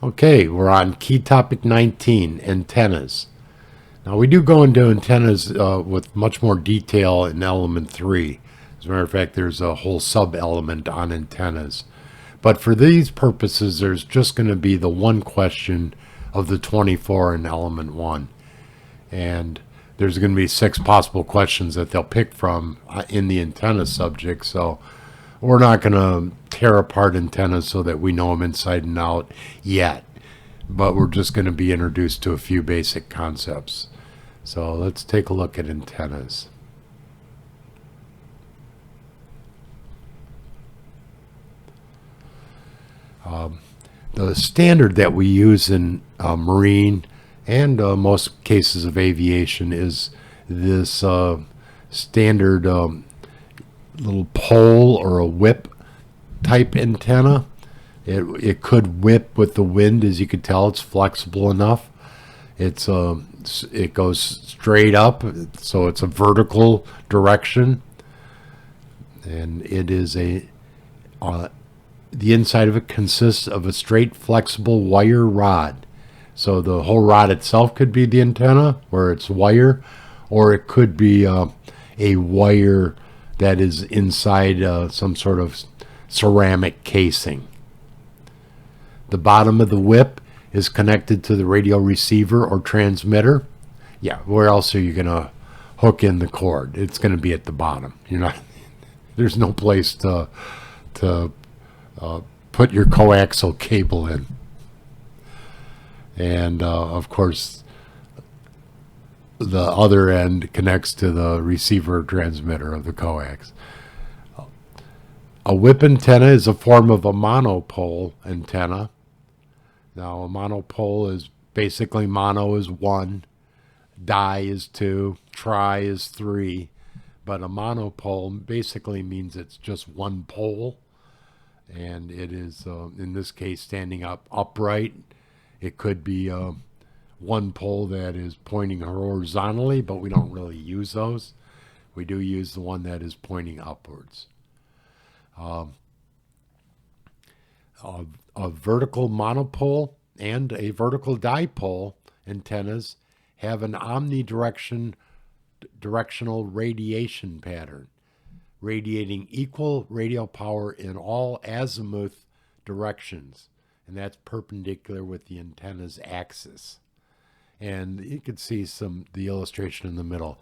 Okay, we're on key topic 19, antennas. Now we do go into antennas with much more detail in element 3. As a matter of fact, there's a whole sub-element on antennas. But for these purposes, there's just going to be the one question of the 24 in element 1. And there's going to be 6 possible questions that they'll pick from in the antenna subject. So we're not going to tear apart antennas so that we know them inside and out yet. But we're just going to be introduced to a few basic concepts. So let's take a look at antennas. The standard that we use in marine and most cases of aviation is this standard little pole or a whip type antenna. It could whip with the wind, as you can tell. It's flexible enough. It goes straight up, so it's a vertical direction, and it is the inside of it consists of a straight flexible wire rod. So the whole rod itself could be the antenna, where it's wire, or it could be a wire that is inside some sort of ceramic casing. The bottom of the whip is connected to the radio receiver or transmitter. Yeah, where else are you going to hook in the cord? It's going to be at the bottom. There's no place to put your coaxial cable in. And of course, the other end connects to the receiver transmitter of the coax. A whip antenna is a form of a monopole antenna. Now, a monopole is basically mono is 1, di is 2, tri is 3, but a monopole basically means it's just one pole, and it is, in this case, standing upright. It could be one pole that is pointing horizontally, but we don't really use those. We do use the one that is pointing upwards. A vertical monopole and a vertical dipole antennas have an omnidirectional radiation pattern, radiating equal radial power in all azimuth directions, and that's perpendicular with the antenna's axis. And you can see the illustration in the middle.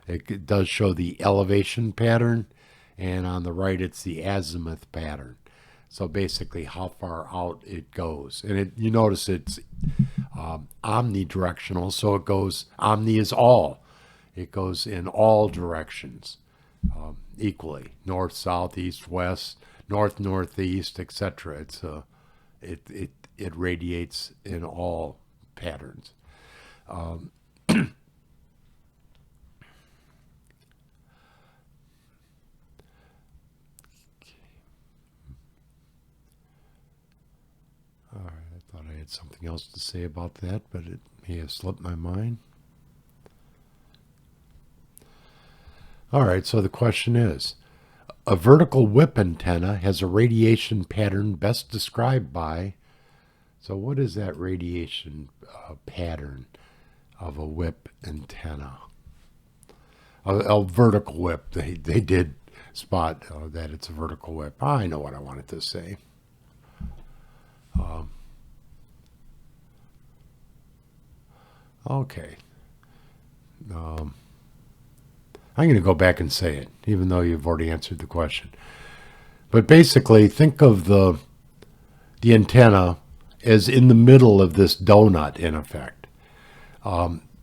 It does show the elevation pattern, and on the right it's the azimuth pattern. So basically how far out it goes. And you notice it's omnidirectional, so it goes, omni is all. It goes in all directions equally, north, south, east, west, north, northeast, etc. It radiates in all patterns. All right, I thought I had something else to say about that, but it may have slipped my mind. All right, so the question is, a vertical whip antenna has a radiation pattern best described by, so what is that radiation pattern of a whip antenna? A vertical whip. They did spot that it's a vertical whip. I know what I wanted to say. Okay. I'm going to go back and say it, even though you've already answered the question. But basically, think of the antenna as in the middle of this donut, in effect.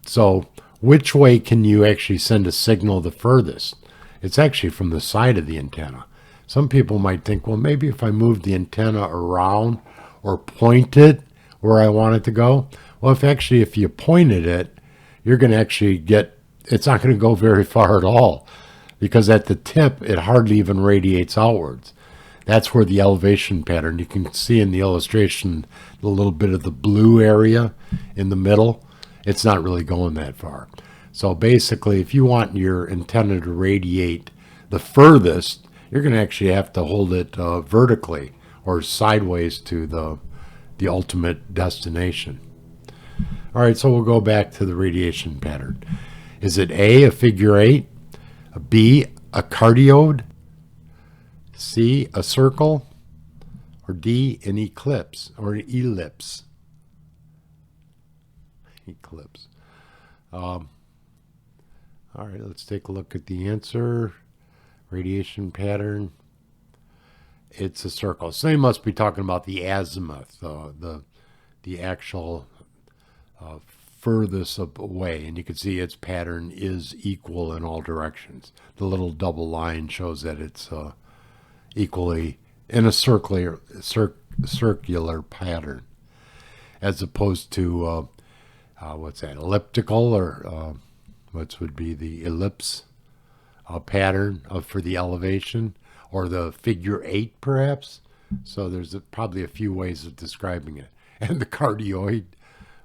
So which way can you actually send a signal the furthest? It's actually from the side of the antenna. Some people might think, well, maybe if I move the antenna around or point it where I want it to go. Well, if you pointed it, you're going to actually it's not going to go very far at all, because at the tip, it hardly even radiates outwards. That's where the elevation pattern, you can see in the illustration, a little bit of the blue area in the middle. It's not really going that far. So basically, if you want your antenna to radiate the furthest, you're going to actually have to hold it vertically or sideways to the ultimate destination. All right, so we'll go back to the radiation pattern. Is it A, a figure eight, B, a cardioid, C, a circle, or D, an eclipse or an ellipse? Eclipse. All right, let's take a look at the answer. Radiation pattern. It's a circle. So they must be talking about the azimuth, the actual furthest away, and you can see its pattern is equal in all directions. The little double line shows that it's equally in a circular pattern, as opposed to what's that, elliptical, or what would be the ellipse pattern for the elevation, or the figure eight perhaps. So there's probably a few ways of describing it. And the cardioid,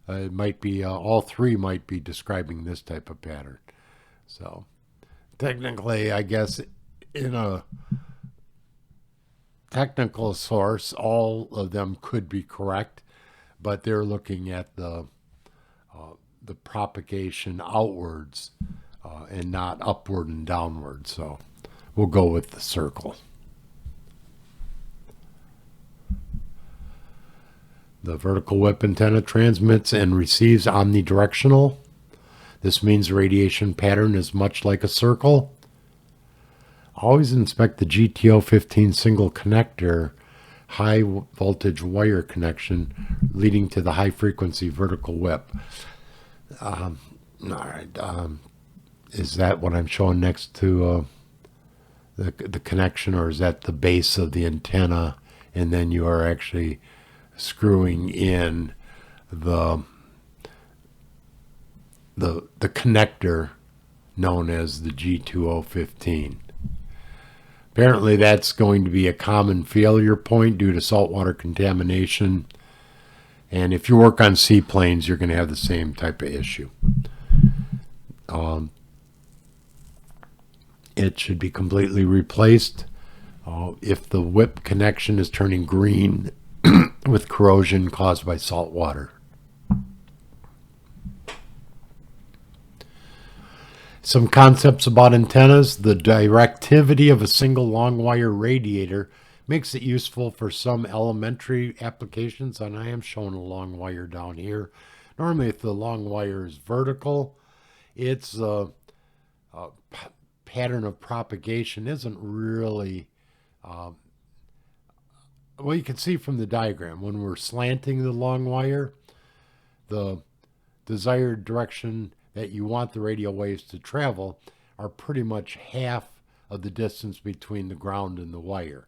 it might be, all three might be describing this type of pattern. So technically, I guess in a technical source, all of them could be correct, but they're looking at the propagation outwards and not upward and downward. So we'll go with the circle. The vertical whip antenna transmits and receives omnidirectional. This means the radiation pattern is much like a circle. Always inspect the GTO15 single connector high voltage wire connection leading to the high frequency vertical whip. All right. Is that what I'm showing next to the connection, or is that the base of the antenna, and then you are actually screwing in the connector known as the G2015? Apparently that's going to be a common failure point due to saltwater contamination. And if you work on seaplanes, you're going to have the same type of issue. It should be completely replaced if the whip connection is turning green with corrosion caused by salt water. Some concepts about antennas. The directivity of a single long wire radiator makes it useful for some elementary applications, and I am showing a long wire down here. Normally, if the long wire is vertical, its pattern of propagation isn't really well, you can see from the diagram, when we're slanting the long wire, the desired direction that you want the radio waves to travel are pretty much half of the distance between the ground and the wire.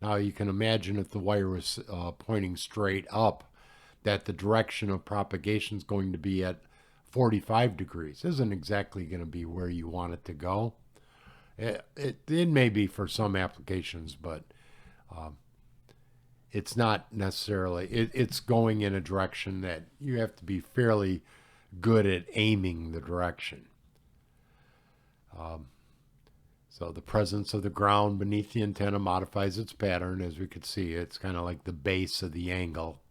Now you can imagine if the wire was pointing straight up, that the direction of propagation is going to be at 45 degrees. Isn't exactly going to be where you want it to go. It may be for some applications, but it's not necessarily, it's going in a direction that you have to be fairly good at aiming the direction. So the presence of the ground beneath the antenna modifies its pattern. As we could see, it's kind of like the base of the angle.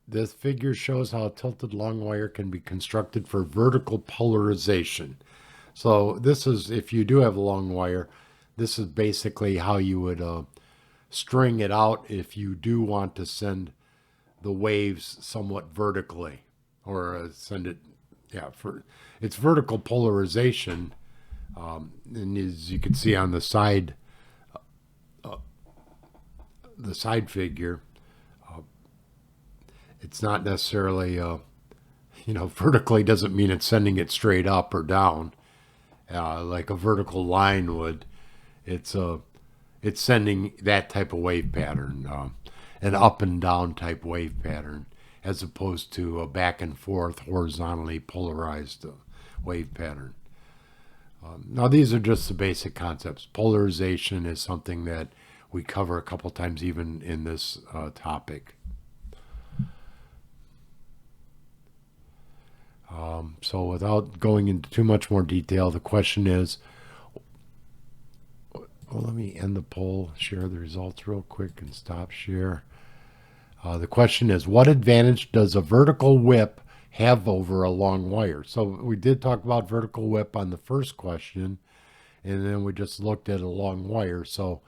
This figure shows how a tilted long wire can be constructed for vertical polarization. So this is, if you do have a long wire, this is basically how you would string it out if you do want to send the waves somewhat vertically, or send it, for its vertical polarization. And as you can see on the side figure, it's not necessarily, vertically doesn't mean it's sending it straight up or down like a vertical line would. It's sending that type of wave pattern, an up and down type wave pattern, as opposed to a back and forth horizontally polarized wave pattern. Now these are just the basic concepts. Polarization is something that we cover a couple times even in this topic. So without going into too much more detail, the question is, Well, let me end the poll, share the results real quick, and stop share. The question is, what advantage does a vertical whip have over a long wire? So we did talk about vertical whip on the first question, and then we just looked at a long wire. So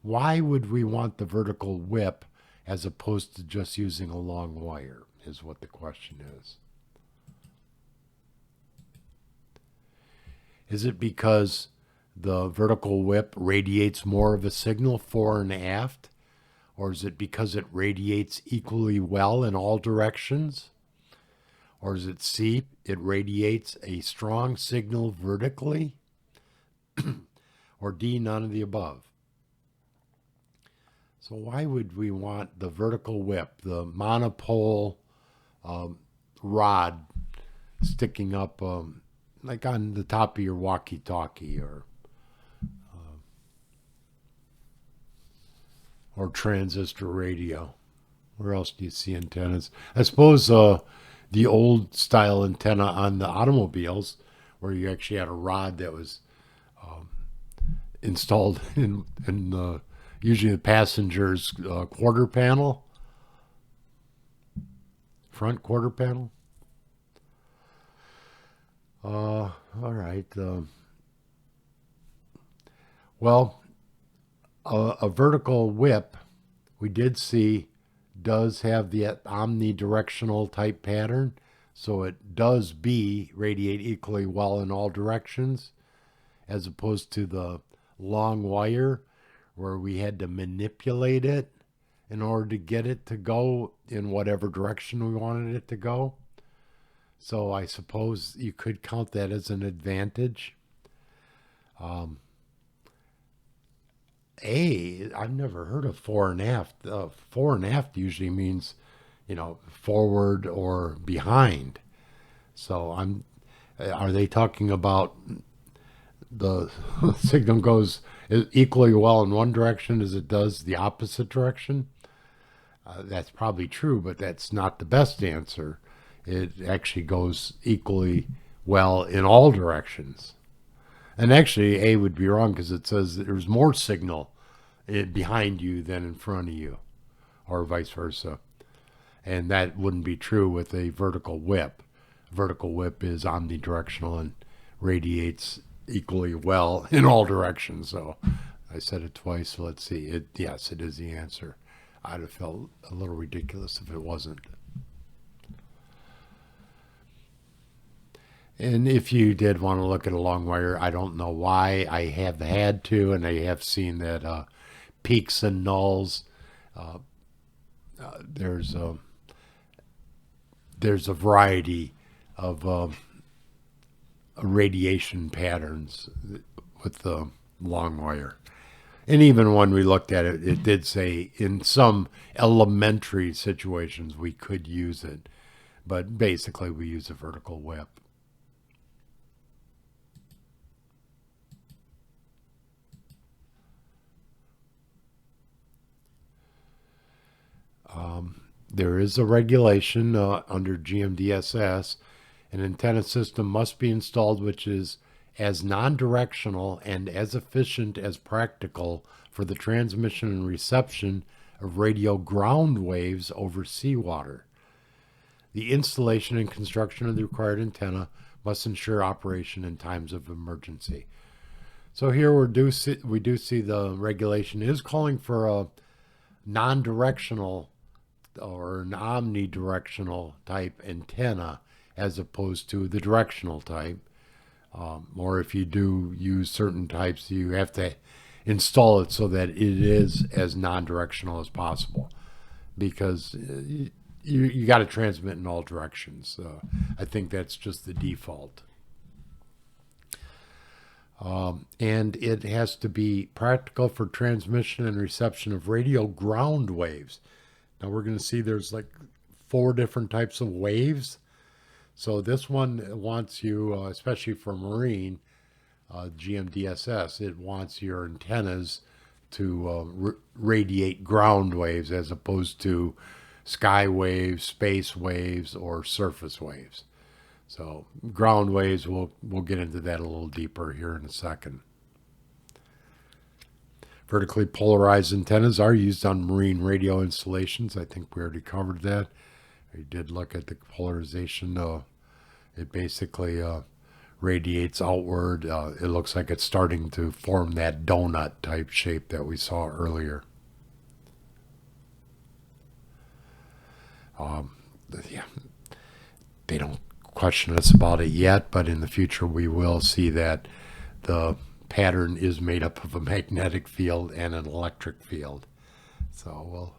why would we want the vertical whip as opposed to just using a long wire is what the question is. Is it because the vertical whip radiates more of a signal fore and aft? Or is it because it radiates equally well in all directions? Or is it C, it radiates a strong signal vertically? Or D, none of the above? So why would we want the vertical whip, the monopole rod sticking up like on the top of your walkie-talkie or transistor radio? Where else do you see antennas? I suppose the old style antenna on the automobiles, where you actually had a rod that was installed in usually the passenger's quarter panel, front quarter panel. All right. Well, a vertical whip, we did see, does have the omnidirectional type pattern. So it does radiate equally well in all directions, as opposed to the long wire where we had to manipulate it in order to get it to go in whatever direction we wanted it to go. So I suppose you could count that as an advantage. I've never heard of fore and aft. Fore and aft usually means, forward or behind. So are they talking about the signal goes equally well in one direction as it does the opposite direction? That's probably true, but that's not the best answer. It actually goes equally well in all directions. And actually, A would be wrong because it says there's more signal behind you than in front of you, or vice versa. And that wouldn't be true with a vertical whip. Vertical whip is omnidirectional and radiates equally well in all directions. So I said it twice, so let's see. Yes, it is the answer. I'd have felt a little ridiculous if it wasn't. And if you did want to look at a long wire, I don't know why. I have had to, and I have seen that peaks and nulls, there's a variety of radiation patterns with the long wire. And even when we looked at it, it did say in some elementary situations we could use it. But basically we use a vertical whip. There is a regulation under GMDSS. An antenna system must be installed which is as non-directional and as efficient as practical for the transmission and reception of radio ground waves over seawater. The installation and construction of the required antenna must ensure operation in times of emergency. So here we do see the regulation is calling for a non-directional or an omnidirectional type antenna as opposed to the directional type. Or if you do use certain types, you have to install it so that it is as non-directional as possible, because you got to transmit in all directions. I think that's just the default. And it has to be practical for transmission and reception of radio ground waves. Now we're going to see there's like 4 different types of waves. So this one wants you, especially for marine, GMDSS, it wants your antennas to radiate ground waves as opposed to sky waves, space waves, or surface waves. So ground waves, we'll get into that a little deeper here in a second. Vertically polarized antennas are used on marine radio installations. I think we already covered that. We did look at the polarization. It basically radiates outward. It looks like it's starting to form that donut type shape that we saw earlier. Yeah, they don't question us about it yet, but in the future we will see that the pattern is made up of a magnetic field and an electric field. So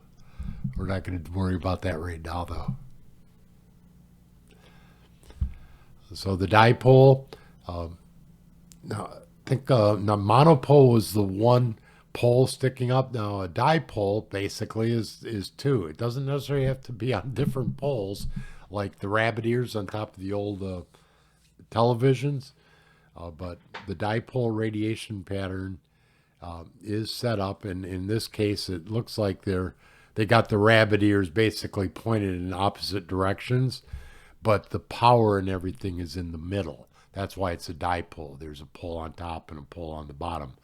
we're not going to worry about that right now, though. So the dipole, now I think now monopole was the one pole sticking up. Now a dipole basically is two. It doesn't necessarily have to be on different poles, like the rabbit ears on top of the old televisions. But the dipole radiation pattern is set up, and in this case, it looks like they got the rabbit ears basically pointed in opposite directions, but the power and everything is in the middle. That's why it's a dipole. There's a pole on top and a pole on the bottom.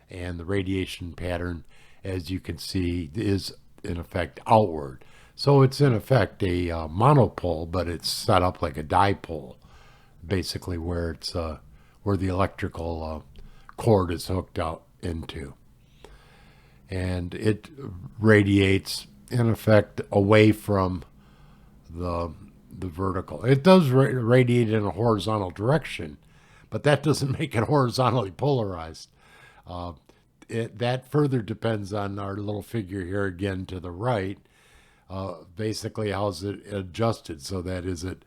And the radiation pattern, as you can see, is in effect outward. So it's in effect a monopole, but it's set up like a dipole, basically where it's where the electrical cord is hooked out into. And it radiates, in effect, away from the vertical. It does radiate in a horizontal direction, but that doesn't make it horizontally polarized. That further depends on our little figure here again to the right. Basically, how's it adjusted? So that is it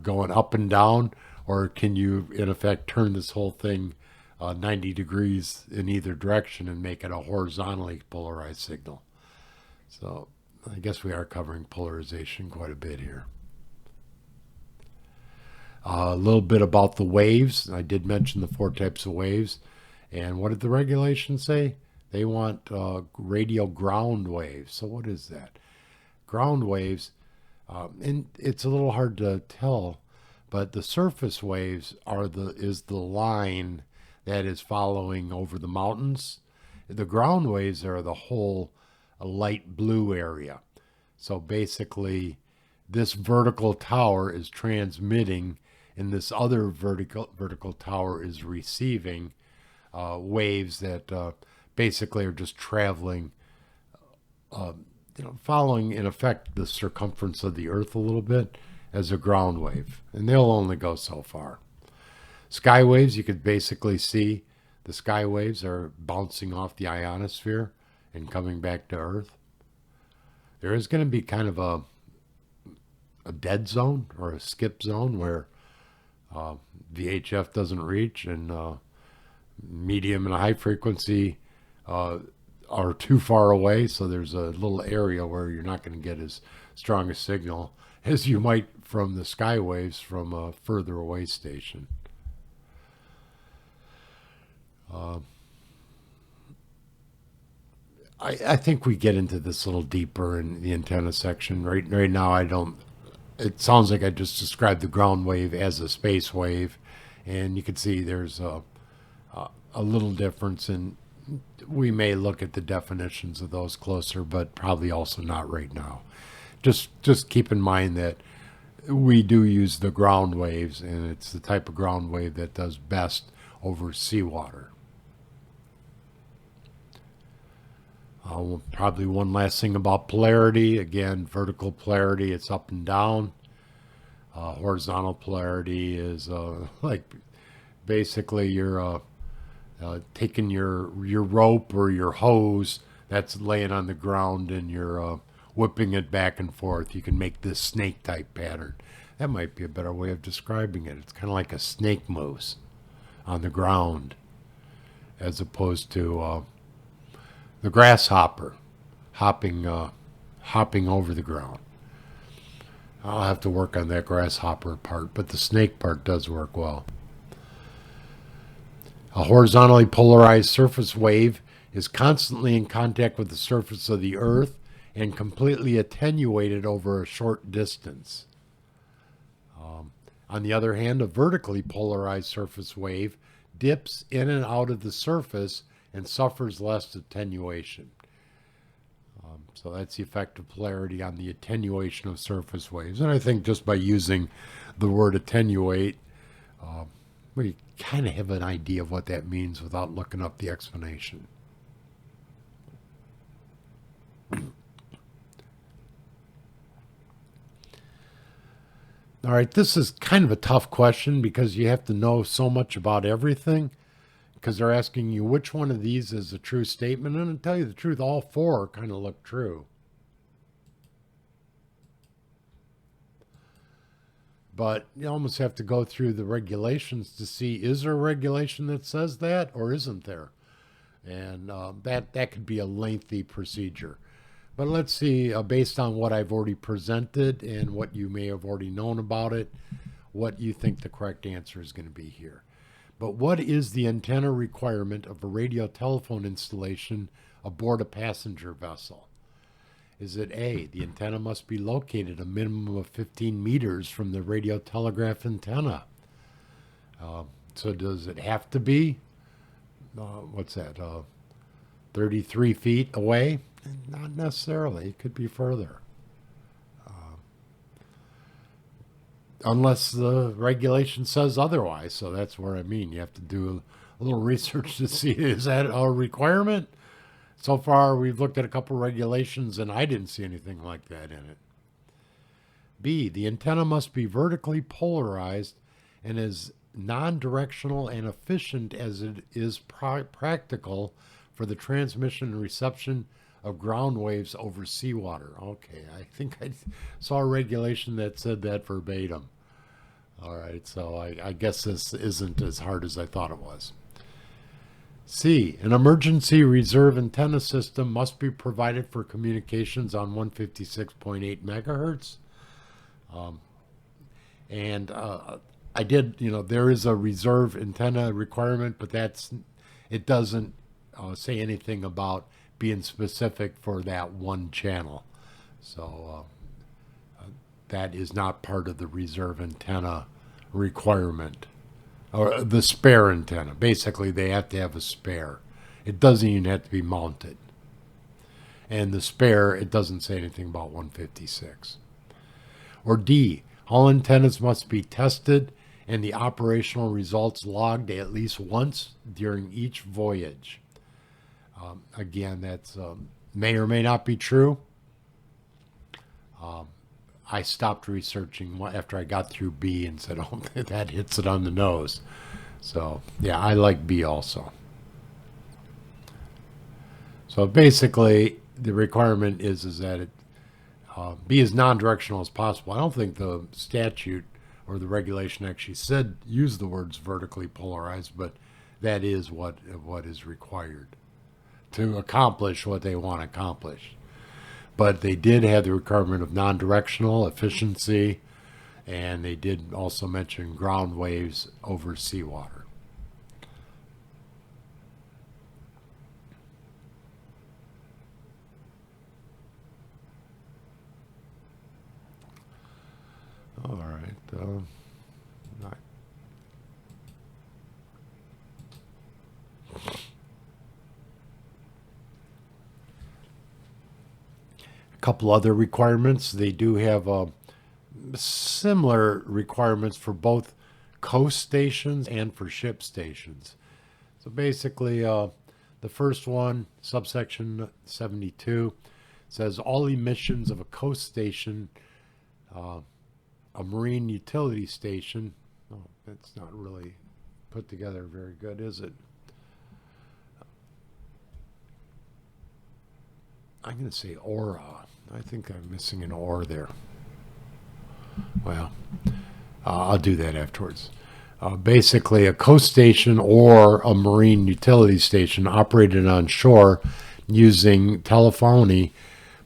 going up and down, or can you, in effect, turn this whole thing 90 degrees in either direction and make it a horizontally polarized signal? So I guess we are covering polarization quite a bit here. A little bit about the waves. I did mention the 4 types of waves. And what did the regulations say? They want radio ground waves. So what is that? Ground waves, and it's a little hard to tell, but the surface waves is the line that is following over the mountains. The ground waves are the whole light blue area. So basically, this vertical tower is transmitting, and this other vertical tower is receiving waves that basically are just traveling, following in effect the circumference of the Earth a little bit as a ground wave, and they'll only go so far. Sky waves, you could basically see the sky waves are bouncing off the ionosphere and coming back to Earth. There is going to be kind of a dead zone or a skip zone where VHF doesn't reach, and medium and high frequency are too far away, so there's a little area where you're not going to get as strong a signal as you might from the sky waves from a further away station. I think we get into this a little deeper in the antenna section. Right now, it sounds like I just described the ground wave as a space wave, and you can see there's a little difference, and we may look at the definitions of those closer, but probably also not right now. Just keep in mind that we do use the ground waves, and it's the type of ground wave that does best over seawater. Probably one last thing about polarity. Again, vertical polarity, it's up and down. Horizontal polarity is like basically you're taking your rope or your hose that's laying on the ground, and you're whipping it back and forth. You can make this snake type pattern. That might be a better way of describing it. It's kind of like a snake moves on the ground, as opposed to the grasshopper hopping over the ground. I'll have to work on that grasshopper part, but the snake part does work well. A horizontally polarized surface wave is constantly in contact with the surface of the Earth and completely attenuated over a short distance. On the other hand, a vertically polarized surface wave dips in and out of the surface and suffers less attenuation. So that's the effect of polarity on the attenuation of surface waves. And I think just by using the word attenuate, we kind of have an idea of what that means without looking up the explanation. All right, this is kind of a tough question because you have to know so much about everything, because they're asking you which one of these is a true statement. And to tell you the truth, all four kind of look true. But you almost have to go through the regulations to see, is there a regulation that says that or isn't there? And that could be a lengthy procedure. But let's see, based on what I've already presented and what you may have already known about it, what you think the correct answer is going to be here. But what is the antenna requirement of a radio telephone installation aboard a passenger vessel? Is it A, the antenna must be located a minimum of 15 meters from the radio telegraph antenna? So does it have to be, 33 feet away? Not necessarily. It could be further. Unless the regulation says otherwise. So that's where I mean. You have to do a little research to see, is that a requirement? So far, we've looked at a couple regulations, and I didn't see anything like that in it. B, the antenna must be vertically polarized and as non-directional and efficient as it is practical for the transmission and reception of ground waves over seawater. Okay, I think I saw a regulation that said that verbatim. All right, so I guess this isn't as hard as I thought it was. C, an emergency reserve antenna system must be provided for communications on 156.8 megahertz. I did, there is a reserve antenna requirement, but it doesn't say anything about being specific for that one channel. So that is not part of the reserve antenna requirement. Or the spare antenna. Basically, they have to have a spare. It doesn't even have to be mounted. And the spare, it doesn't say anything about 156. Or D, all antennas must be tested and the operational results logged at least once during each voyage. Again, that's may or may not be true. I stopped researching after I got through B and said, oh, that hits it on the nose. So, yeah, I like B also. So basically, the requirement is that it be as non-directional as possible. I don't think the statute or the regulation actually said use the words vertically polarized, but that is what is required to accomplish what they want to accomplish. But they did have the requirement of non-directional efficiency, and they did also mention ground waves over seawater. All right. Couple other requirements. They do have similar requirements for both coast stations and for ship stations. So basically, the first one, subsection 72, says all emissions of a coast station, a marine utility station. Oh, that's not really put together very good, is it? I'm going to say or. I think I'm missing an or there. Well, I'll do that afterwards. Basically, a coast station or a marine utility station operated on shore using telephony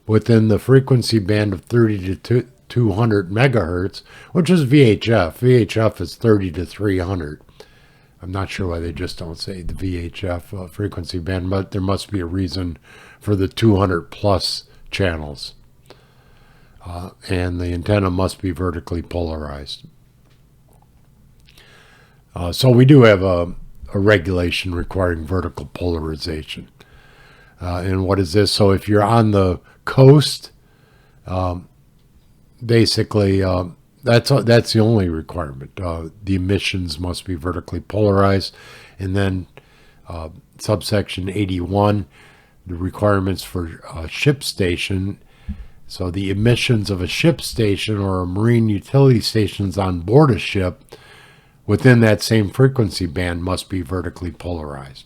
within the frequency band of 30 to 200 megahertz, which is VHF. VHF is 30 to 300. I'm not sure why they just don't say the VHF frequency band, but there must be a reason for the 200 plus channels. And the antenna must be vertically polarized. So we do have a a regulation requiring vertical polarization. And what is this? So if you're on the coast, basically that's the only requirement. The emissions must be vertically polarized. And then subsection 81, the requirements for a ship station. So the emissions of a ship station or a marine utility stations on board a ship within that same frequency band must be vertically polarized.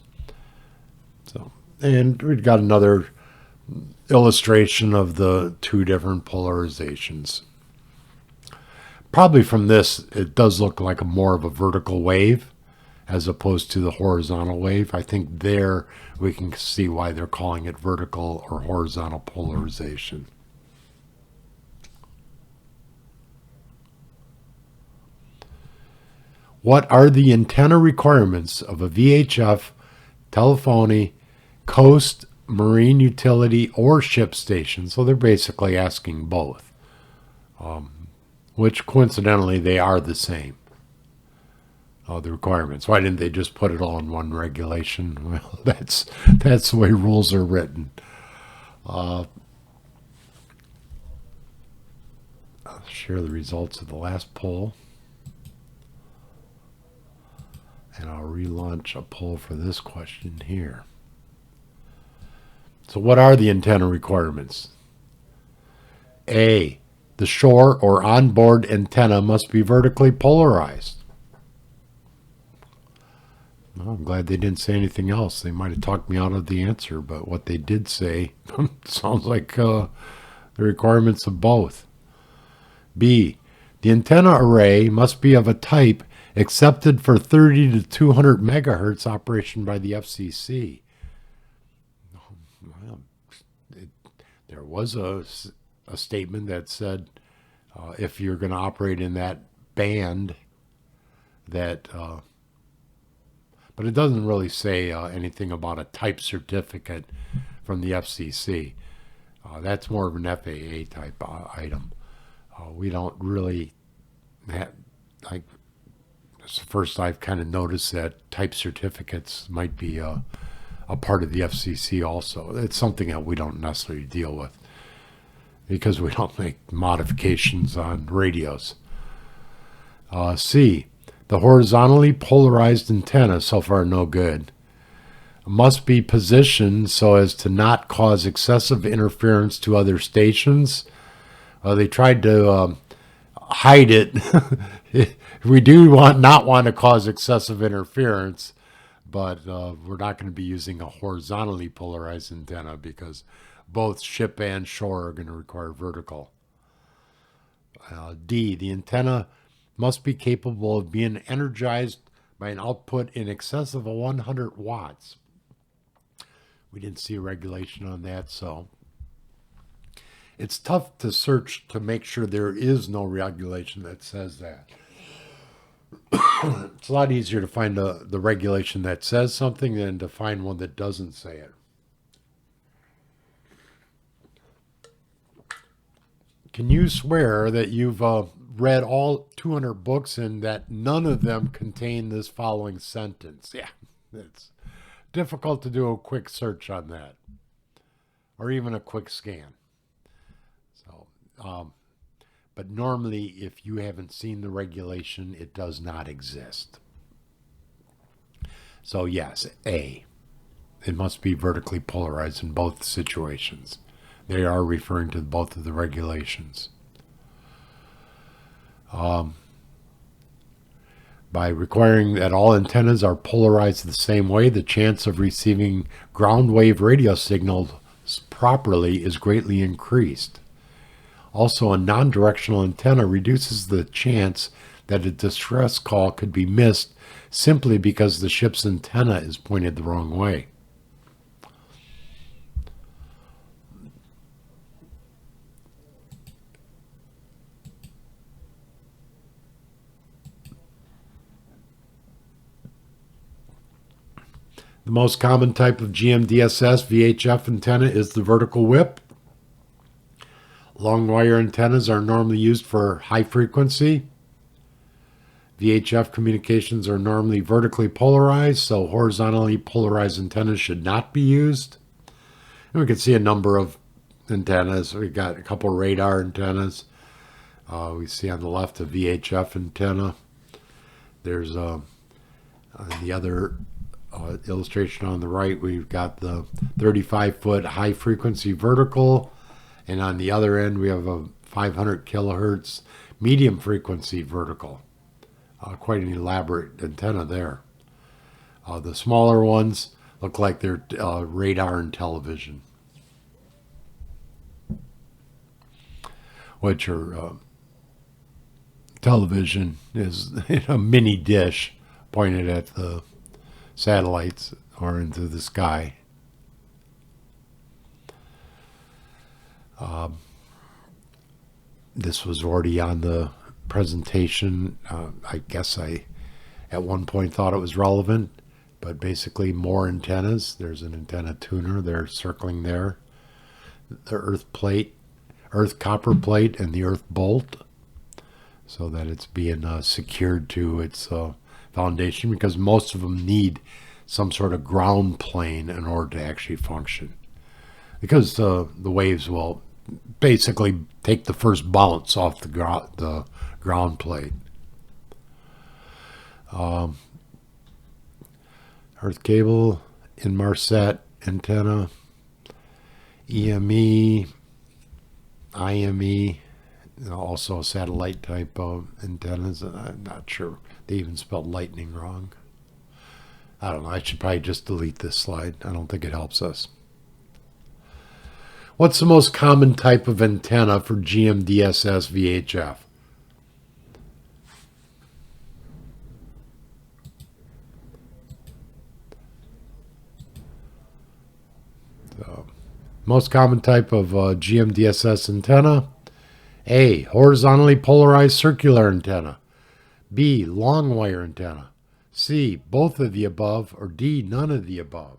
So, and we've got another illustration of the two different polarizations. Probably from this, it does look like more of a vertical wave as opposed to the horizontal wave. I think there we can see why they're calling it vertical or horizontal polarization. What are the antenna requirements of a VHF, telephony, coast, marine utility, or ship station? So they're basically asking both, which coincidentally they are the same. The requirements. Why didn't they just put it all in one regulation? Well, that's the way rules are written. I'll share the results of the last poll. And I'll relaunch a poll for this question here. So what are the antenna requirements? A, the shore or onboard antenna must be vertically polarized. Well, I'm glad they didn't say anything else. They might have talked me out of the answer, but what they did say sounds like the requirements of both. B, the antenna array must be of a type accepted for 30 to 200 megahertz operation by the FCC. Well, there was a statement that said if you're going to operate in that band, that, but it doesn't really say anything about a type certificate from the FCC. That's more of an FAA type item. We don't really have, like, it's the first I've kind of noticed that type certificates might be a part of the FCC also. It's something that we don't necessarily deal with because we don't make modifications on radios. C, the horizontally polarized antenna, so far no good, must be positioned so as to not cause excessive interference to other stations. They tried to hide it. We do not want to cause excessive interference, but we're not going to be using a horizontally polarized antenna because both ship and shore are going to require vertical. D, the antenna must be capable of being energized by an output in excess of 100 watts. We didn't see a regulation on that, so it's tough to search to make sure there is no regulation that says that. It's a lot easier to find the regulation that says something than to find one that doesn't say it. Can you swear that you've read all 200 books and that none of them contain this following sentence? Yeah, it's difficult to do a quick search on that, or even a quick scan. So, but normally, if you haven't seen the regulation, it does not exist. So yes, A, it must be vertically polarized in both situations. They are referring to both of the regulations. By requiring that all antennas are polarized the same way, the chance of receiving ground wave radio signals properly is greatly increased. Also, a non-directional antenna reduces the chance that a distress call could be missed simply because the ship's antenna is pointed the wrong way. The most common type of GMDSS VHF antenna is the vertical whip. Long wire antennas are normally used for high frequency. VHF communications are normally vertically polarized, so horizontally polarized antennas should not be used. And we can see a number of antennas. We got a couple radar antennas. We see on the left a VHF antenna. There's the other illustration on the right. We've got the 35-foot high frequency vertical, and on the other end we have a 500 kilohertz medium frequency vertical. Quite an elaborate antenna there. The smaller ones look like they're radar and television, which are television is a mini dish pointed at the satellites or into the sky. This was already on the presentation. I guess I at one point thought it was relevant, but basically more antennas. There's an antenna tuner there circling there. The earth copper plate, and the earth bolt, so that it's being secured to its foundation, because most of them need some sort of ground plane in order to actually function, because the waves will basically take the first bounce off the ground plate. Earth cable, Inmarsat antenna, EME, IME, also satellite type of antennas. I'm not sure they even spelled lightning wrong. I don't know. I should probably just delete this slide. I don't think it helps us. What's the most common type of antenna for GMDSS VHF? The most common type of GMDSS antenna: A, horizontally polarized circular antenna; B, long wire antenna; C, both of the above; or D, none of the above.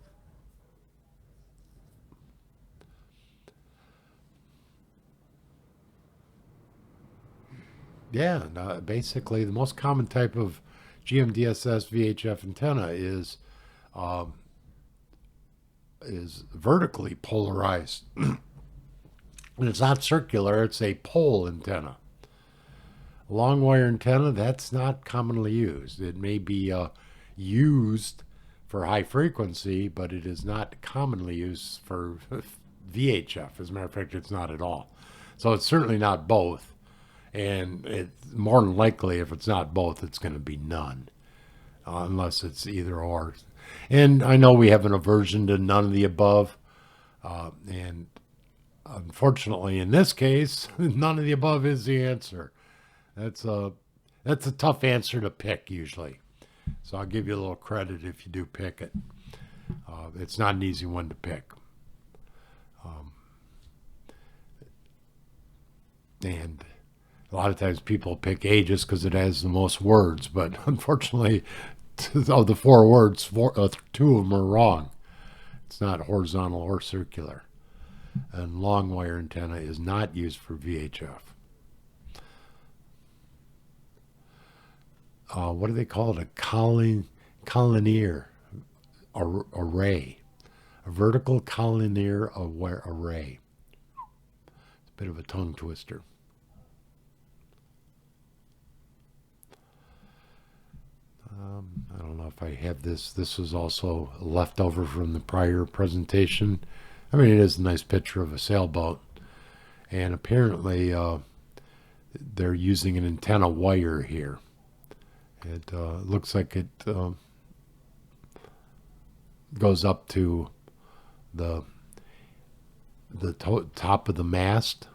Yeah, basically the most common type of GMDSS VHF antenna is vertically polarized. And it's not circular, it's a pole antenna. Long wire antenna, that's not commonly used. It may be used for high frequency, but it is not commonly used for VHF. As a matter of fact, it's not at all. So it's certainly not both. And it's more than likely, if it's not both, it's going to be none, unless it's either or. And I know we have an aversion to none of the above, and unfortunately, in this case, none of the above is the answer. That's a tough answer to pick usually. So I'll give you a little credit if you do pick it. It's not an easy one to pick. And a lot of times people pick A just because it has the most words, but unfortunately, of the 4 words, 2 of them are wrong. It's not horizontal or circular. And long wire antenna is not used for VHF. What do they call it? A collinear array. A vertical collinear array. It's a bit of a tongue twister. I don't know if I have this. This was also left over from the prior presentation. I mean, it is a nice picture of a sailboat. And apparently they're using an antenna wire here. It looks like it goes up to the top of the mast.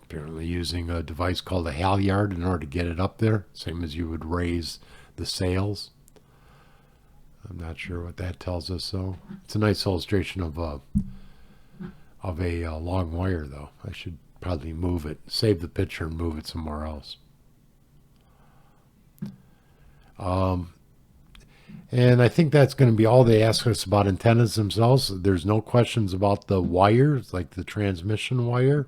Apparently using a device called a halyard in order to get it up there. Same as you would raise the sails. I'm not sure what that tells us, though. It's a nice illustration of a long wire, though. I should probably move it, save the picture, and move it somewhere else. And I think that's going to be all they ask us about antennas themselves. There's no questions about the wires, like the transmission wire.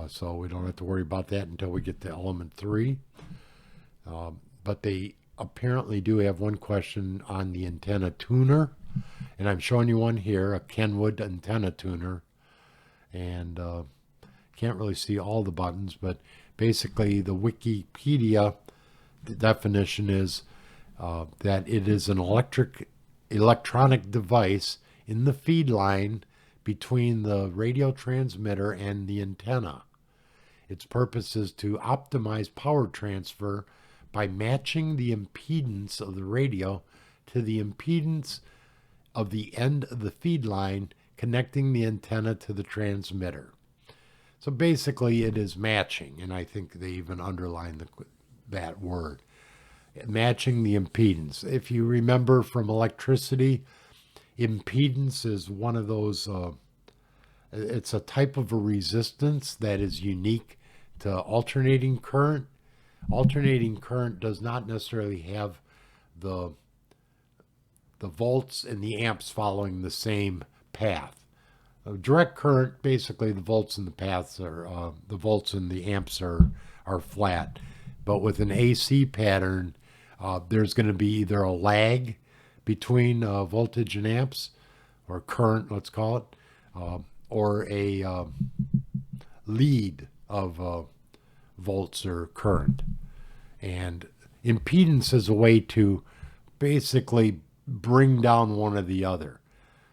So we don't have to worry about that until we get to element 3. but they apparently do have one question on the antenna tuner, and I'm showing you one here, a Kenwood antenna tuner, and can't really see all the buttons, but basically the Wikipedia the definition is that it is an electronic device in the feed line between the radio transmitter and the antenna. Its purpose is to optimize power transfer by matching the impedance of the radio to the impedance of the end of the feed line connecting the antenna to the transmitter. So basically, it is matching, and I think they even underline that word. Matching the impedance. If you remember from electricity, impedance is one of those, it's a type of a resistance that is unique to alternating current. Alternating current does not necessarily have the volts and the amps following the same path. Direct current, basically the volts and the paths are the volts and the amps are flat. But with an AC pattern, there's going to be either a lag between voltage and amps, or current, let's call it, or a lead of volts or current. And impedance is a way to basically bring down one or the other.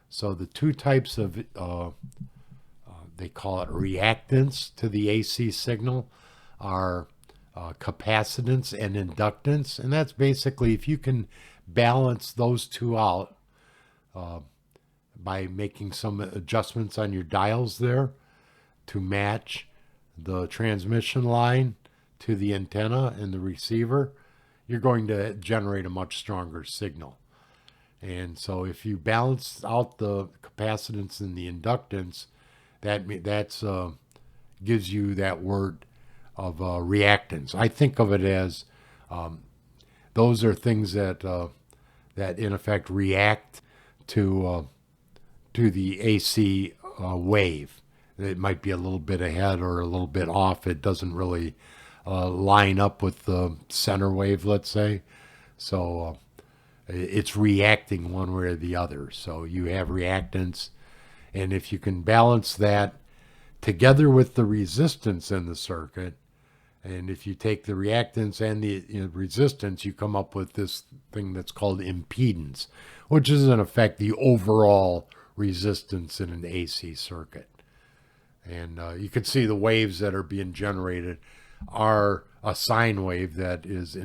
So the two types of, they call it reactance to the AC signal, are capacitance and inductance. And that's basically if you can balance those two out by making some adjustments on your dials there to match the transmission line to the antenna and the receiver, you're going to generate a much stronger signal. And so if you balance out the capacitance and the inductance, that's gives you that word of reactance. I think of it as those are things that that in effect react to the AC wave. It might be a little bit ahead or a little bit off. It doesn't really line up with the center wave, let's say. So it's reacting one way or the other. So you have reactance, and if you can balance that together with the resistance in the circuit, and if you take the reactance and the resistance, you come up with this thing that's called impedance, which is in effect the overall resistance in an AC circuit. And you can see the waves that are being generated are a sine wave that is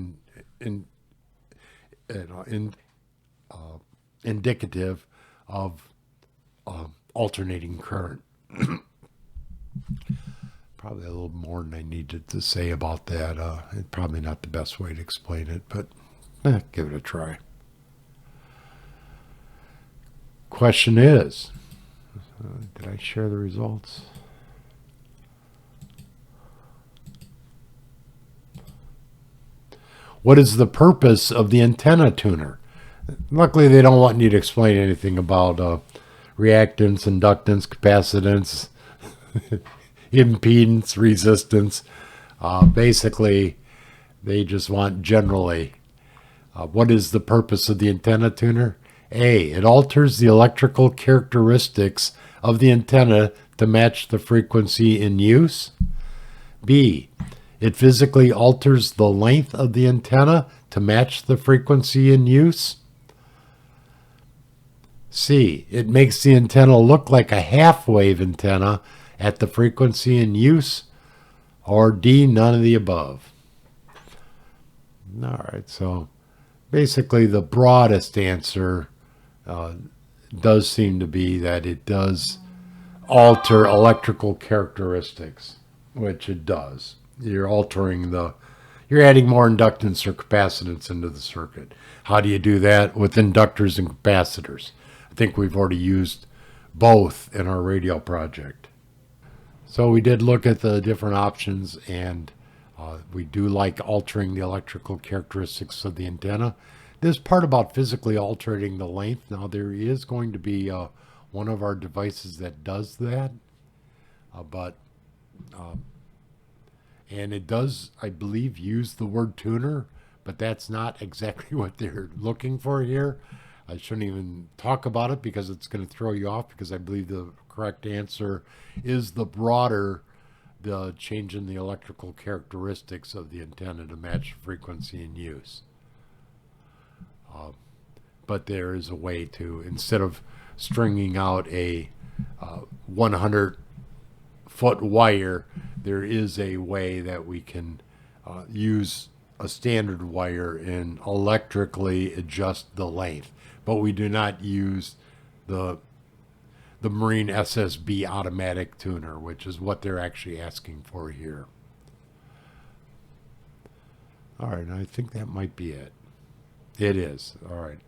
indicative of alternating current. Probably a little more than I needed to say about that. It's probably not the best way to explain it, but give it a try. Question is, did I share the results? What is the purpose of the antenna tuner? Luckily, they don't want you to explain anything about reactance, inductance, capacitance, impedance, resistance. Basically, they just want generally, what is the purpose of the antenna tuner? A, it alters the electrical characteristics of the antenna to match the frequency in use. B, it physically alters the length of the antenna to match the frequency in use. C, it makes the antenna look like a half-wave antenna at the frequency in use. Or D, none of the above. All right, so basically the broadest answer does seem to be that it does alter electrical characteristics, which it does. You're adding more inductance or capacitance into the circuit. How do you do that? With inductors and capacitors. I think we've already used both in our radio project. So we did look at the different options, and we do like altering the electrical characteristics of the antenna. This part about physically altering the length, now there is going to be one of our devices that does that, and it does, I believe, use the word tuner, but that's not exactly what they're looking for here. I shouldn't even talk about it because it's going to throw you off, because I believe the correct answer is the change in the electrical characteristics of the antenna to match frequency in use. But there is a way to, instead of stringing out a 100-foot wire, there is a way that we can use a standard wire and electrically adjust the length. But we do not use the Marine SSB automatic tuner, which is what they're actually asking for here. All right, I think that might be it. It is. All right.